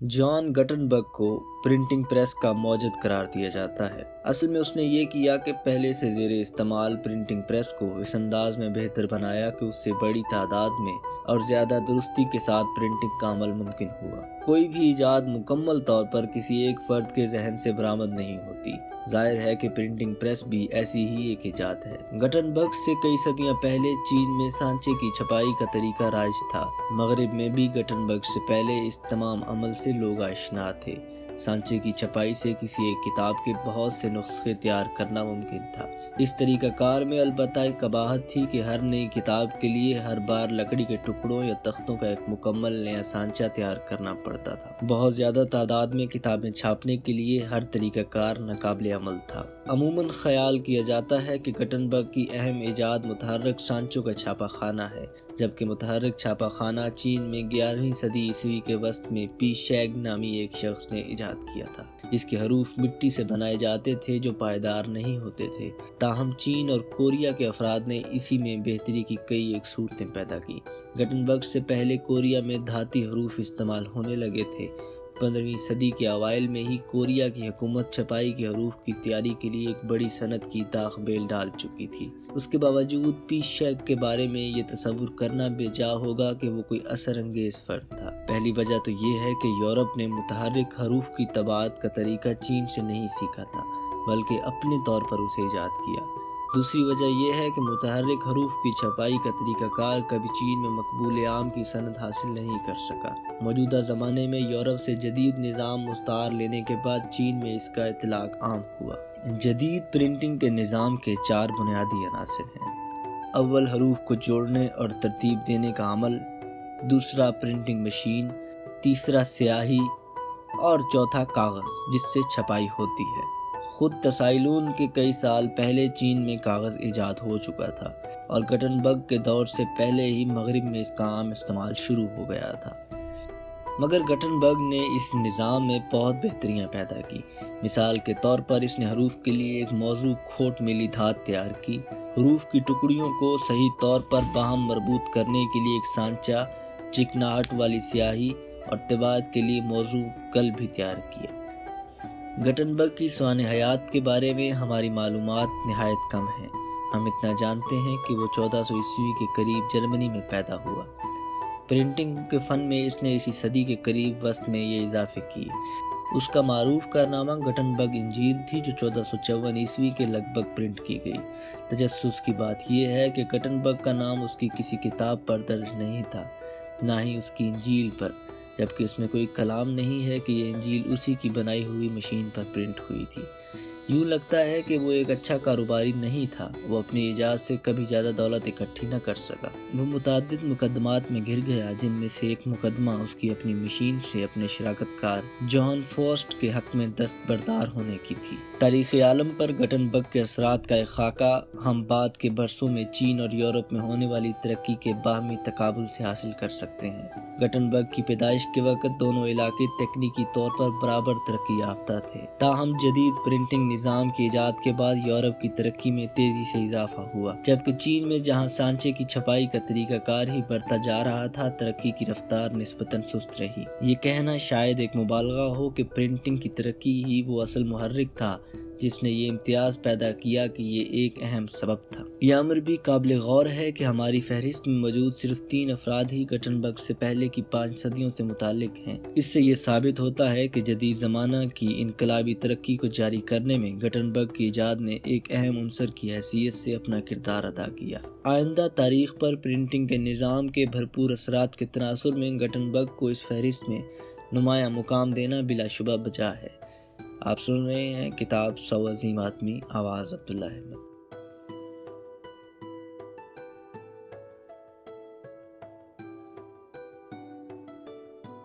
John Gutenberg को printing press का मौजूद करार दिया जाता है। असल में उसने ये किया कि पहले से ज़ेरे इस्तेमाल प्रिंटिंग प्रेस को इस अंदाज में बेहतर बनाया कि उससे बड़ी तादाद में और ज़्यादा दुरुस्ती के साथ प्रिंटिंग का अमल मुमकिन हुआ। कोई भी इजाद मुकम्मल तौर पर किसी एक फ़र्द के जहन से बरामद नहीं होती। जाहिर है कि प्रिंटिंग प्रेस भी ऐसी ही एक इजाद है। गटनबर्ग से कई सदियां पहले चीन में सांचे की छपाई का तरीका राइज था। मगरिब में भी गटनबर्ग से पहले इस तमाम अमल से लोग आशना थे। सांचे की छपाई से किसी एक किताब के बहुत से नुस्खे तैयार करना मुमकिन था। इस तरीक़ाकार में अलबत्ता एक कबाहत थी कि हर नई किताब के लिए हर बार लकड़ी के टुकड़ों या तख्तों का एक मुकम्मल नया सांचा तैयार करना पड़ता था। बहुत ज़्यादा तादाद में किताबें छापने के लिए हर तरीक़ाकार नाकाबिले अमल था। अमूमन ख्याल किया जाता है कि गटनबर्ग की अहम इजाद मुतहर्रिक सांचों का छापा खाना है, जबकि मुतहर्रिक छापा खाना चीन में 11वीं सदी ईस्वी के वस्त में पी शैग नामी एक शख्स ने इजाद किया था। इसके हरूफ मिट्टी से बनाए जाते थे जो पायदार नहीं होते थे। ताहम चीन और कोरिया के अफराद ने इसी में बेहतरी की कई एक सूरतें पैदा की। गटनबर्ग से पहले कोरिया में धाती हरूफ इस्तेमाल होने लगे थे। 15वीं सदी के अवाइल में ही कोरिया की हुकूमत छपाई के हरूफ की तैयारी के लिए एक बड़ी सनत की ताखबेल डाल चुकी थी। उसके बावजूद पी शैग के बारे में ये तसव्वुर करना बेजा होगा कि वो कोई असर अंगेज फर्द था। पहली वजह तो ये है कि यूरोप ने मुतहर्रिक हरूफ की तबात का तरीका चीन से नहीं सीखा था, बल्कि अपने तौर पर उसे ईजाद किया। दूसरी वजह यह है कि मुतहर्रिक हरूफ की छपाई का तरीक़ाकार कभी चीन में मकबूल आम की सनद हासिल नहीं कर सका। मौजूदा ज़माने में यूरोप से जदीद निज़ाम मुस्तार लेने के बाद चीन में इसका इतलाक़ आम हुआ। जदीद प्रिंटिंग के निज़ाम के 4 बुनियादी अनासर हैं। अव्वल हरूफ को जोड़ने और तरतीब देने का अमल, दूसरा प्रिंटिंग मशीन, तीसरा स्याही और चौथा कागज़ जिससे छपाई होती है। खुद तसाइलून के कई साल पहले चीन में कागज़ ईजाद हो चुका था और गटनबर्ग के दौर से पहले ही मगरिब में इसका आम इस्तेमाल शुरू हो गया था। मगर गटनबर्ग ने इस निज़ाम में बहुत बेहतरियाँ पैदा की। मिसाल के तौर पर इसने हरूफ के लिए एक मौजू खोट मिली धात तैयार की। हरूफ की टुकड़ियों को सही तौर पर बाहम मरबूत करने के लिए एक सांचा, चिकनाहट वाली स्याही और तिबात के लिए मौजू कल भी तैयार किया। गटनबर्ग की स्वान हयात के बारे में हमारी मालूमात निहायत कम हैं। हम इतना जानते हैं कि वो 1400 ईस्वी के करीब जर्मनी में पैदा हुआ। प्रिंटिंग के फ़न में इसने इसी सदी के करीब वस्त में ये इजाफे किए। उसका मारूफ कारनामा गटनबर्ग इंजील थी जो 1454 ईस्वी के लगभग प्रिंट की गई। तजस्सुस की बात यह है कि गटनबर्ग का नाम उसकी किसी किताब पर दर्ज नहीं था, ना ही उसकी इंजील पर, जबकि उसमें कोई कलाम नहीं है कि ये इंजील उसी की बनाई हुई मशीन पर प्रिंट हुई थी। यूँ लगता है कि वो एक अच्छा कारोबारी नहीं था। वो अपनी इजाज़त से कभी ज़्यादा दौलत इकट्ठी न कर सका। वो मुताद्दिद मुकदमात में घिर गया, जिनमें से एक मुकदमा उसकी अपनी मशीन से अपने शराकतकार जॉन फोस्ट के हक में दस्तबरदार होने की थी। तारीख़ आलम पर गटनबर्ग के असरात का एक खाका हम बाद के बरसों में चीन और यूरोप में होने वाली तरक्की के बाहमी तकाबुल से हासिल कर सकते हैं। गटनबर्ग की पैदाइश के वक्त दोनों इलाके तकनीकी तौर पर बराबर तरक्की याफ्ता थे। ताहम जदीद प्रिंटिंग निज़ाम की इजाद के बाद यूरोप की तरक्की में तेजी से इजाफा हुआ, जबकि चीन में जहां सांचे की छपाई का तरीक़ाकार ही बढ़ता जा रहा था, तरक्की की रफ्तार निस्बतन सुस्त रही। ये कहना शायद एक मुबालगा हो कि प्रिंटिंग की तरक्की ही वो असल मुहर्रिक था जिसने ये इम्तियाज़ पैदा किया कि ये एक अहम सबब था। यह अमर भी काबिल गौर है कि हमारी फहरिस्त में मौजूद सिर्फ 3 अफराद ही गटनबर्ग से पहले की 5 सदियों से मुताल्लिक हैं। इससे ये साबित होता है कि जदीद ज़माना की इनकलाबी तरक्की को जारी करने में गटनबर्ग की इजाद ने एक अहम उनसर की हैसियत से अपना किरदार अदा किया। आइंदा तारीख पर प्रिंटिंग के निज़ाम के भरपूर असरात के तनासुर में गटनबर्ग को इस फहरिस्त में नुमाया मुकाम देना बिलाशुबा बजा है। आप सुन रहे हैं किताब 100 अज़ीम आदमी, आवाज़ अब्दुल्ला अहमद।